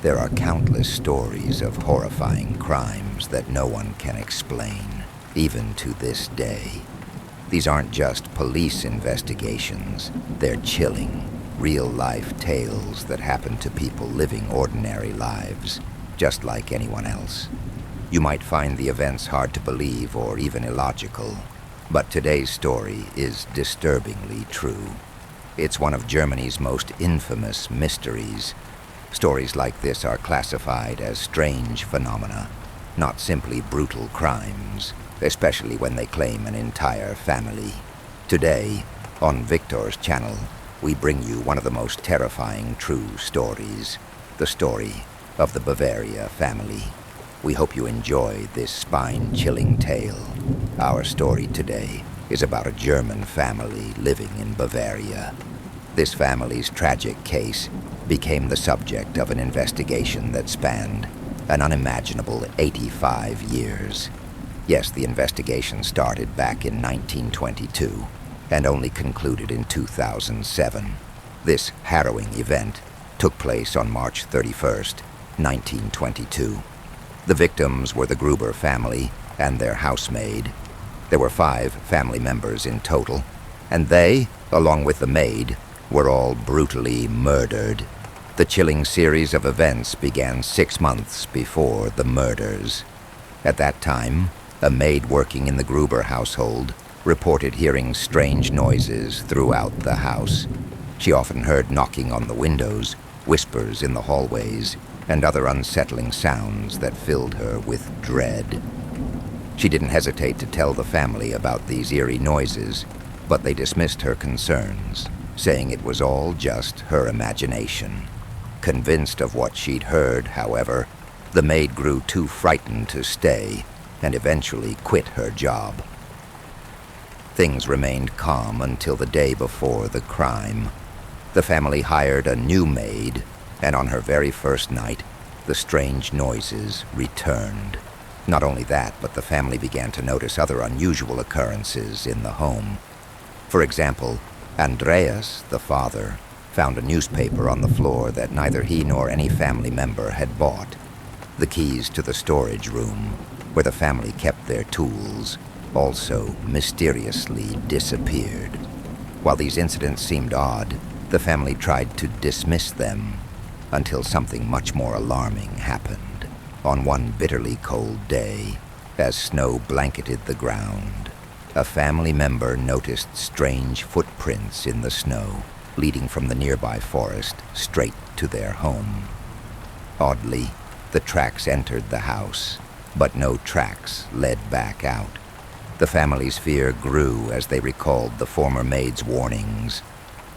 There are countless stories of horrifying crimes that no one can explain, even to this day. These aren't just police investigations. They're chilling, real-life tales that happen to people living ordinary lives, just like anyone else. You might find the events hard to believe or even illogical, but today's story is disturbingly true. It's one of Germany's most infamous mysteries. Stories like this are classified as strange phenomena, not simply brutal crimes, especially when they claim an entire family. Today, on Victor's channel, we bring you one of the most terrifying true stories, the story of the Bavaria family. We hope you enjoy this spine-chilling tale. Our story today is about a German family living in Bavaria. This family's tragic case became the subject of an investigation that spanned an unimaginable 85 years. Yes, the investigation started back in 1922 and only concluded in 2007. This harrowing event took place on March 31st, 1922. The victims were the Gruber family and their housemaid. There were 5 family members in total, and they, along with the maid, were all brutally murdered. The chilling series of events began 6 months before the murders. At that time, a maid working in the Gruber household reported hearing strange noises throughout the house. She often heard knocking on the windows, whispers in the hallways, and other unsettling sounds that filled her with dread. She didn't hesitate to tell the family about these eerie noises, but they dismissed her concerns, saying it was all just her imagination. Convinced of what she'd heard, however, the maid grew too frightened to stay and eventually quit her job. Things remained calm until the day before the crime. The family hired a new maid, and on her very first night, the strange noises returned. Not only that, but the family began to notice other unusual occurrences in the home. For example, Andreas, the father, found a newspaper on the floor that neither he nor any family member had bought. The keys to the storage room, where the family kept their tools, also mysteriously disappeared. While these incidents seemed odd, the family tried to dismiss them until something much more alarming happened. On one bitterly cold day, as snow blanketed the ground, a family member noticed strange footprints in the snow, leading from the nearby forest straight to their home. Oddly, the tracks entered the house, but no tracks led back out. The family's fear grew as they recalled the former maid's warnings.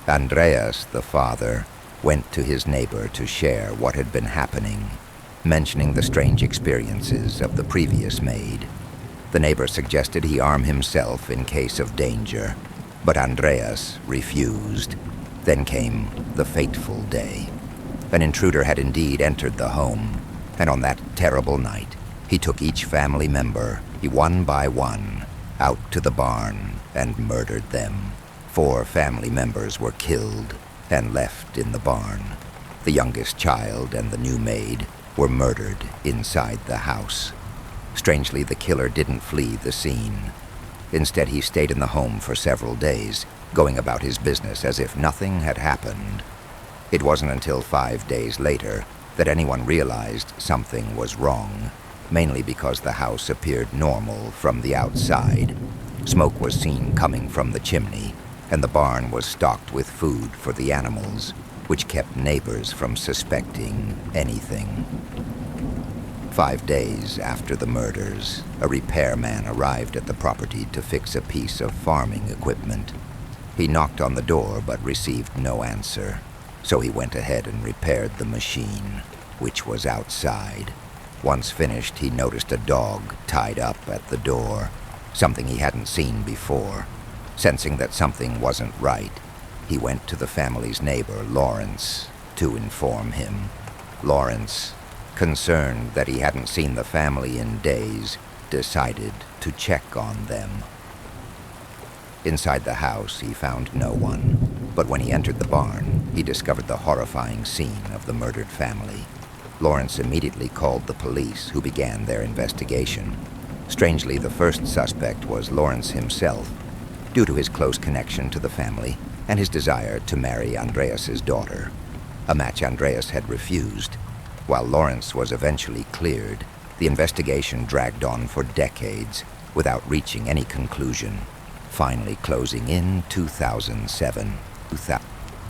Andreas, the father, went to his neighbor to share what had been happening, mentioning the strange experiences of the previous maid. The neighbor suggested he arm himself in case of danger, but Andreas refused. Then came the fateful day. An intruder had indeed entered the home, and on that terrible night, he took each family member, one by one, out to the barn and murdered them. 4 family members were killed and left in the barn. The youngest child and the new maid were murdered inside the house. Strangely, the killer didn't flee the scene. Instead, he stayed in the home for several days, going about his business as if nothing had happened. It wasn't until 5 days later that anyone realized something was wrong, mainly because the house appeared normal from the outside. Smoke was seen coming from the chimney, and the barn was stocked with food for the animals, which kept neighbors from suspecting anything. 5 days after the murders, a repairman arrived at the property to fix a piece of farming equipment. He knocked on the door but received no answer, so he went ahead and repaired the machine, which was outside. Once finished, he noticed a dog tied up at the door, something he hadn't seen before. Sensing that something wasn't right, he went to the family's neighbor, Lawrence, to inform him. Lawrence, concerned that he hadn't seen the family in days, decided to check on them. Inside the house, he found no one, but when he entered the barn, he discovered the horrifying scene of the murdered family. Lawrence immediately called the police, who began their investigation. Strangely, the first suspect was Lawrence himself, due to his close connection to the family and his desire to marry Andreas's daughter, a match Andreas had refused. While Lawrence was eventually cleared, the investigation dragged on for decades without reaching any conclusion, finally closing in 2007.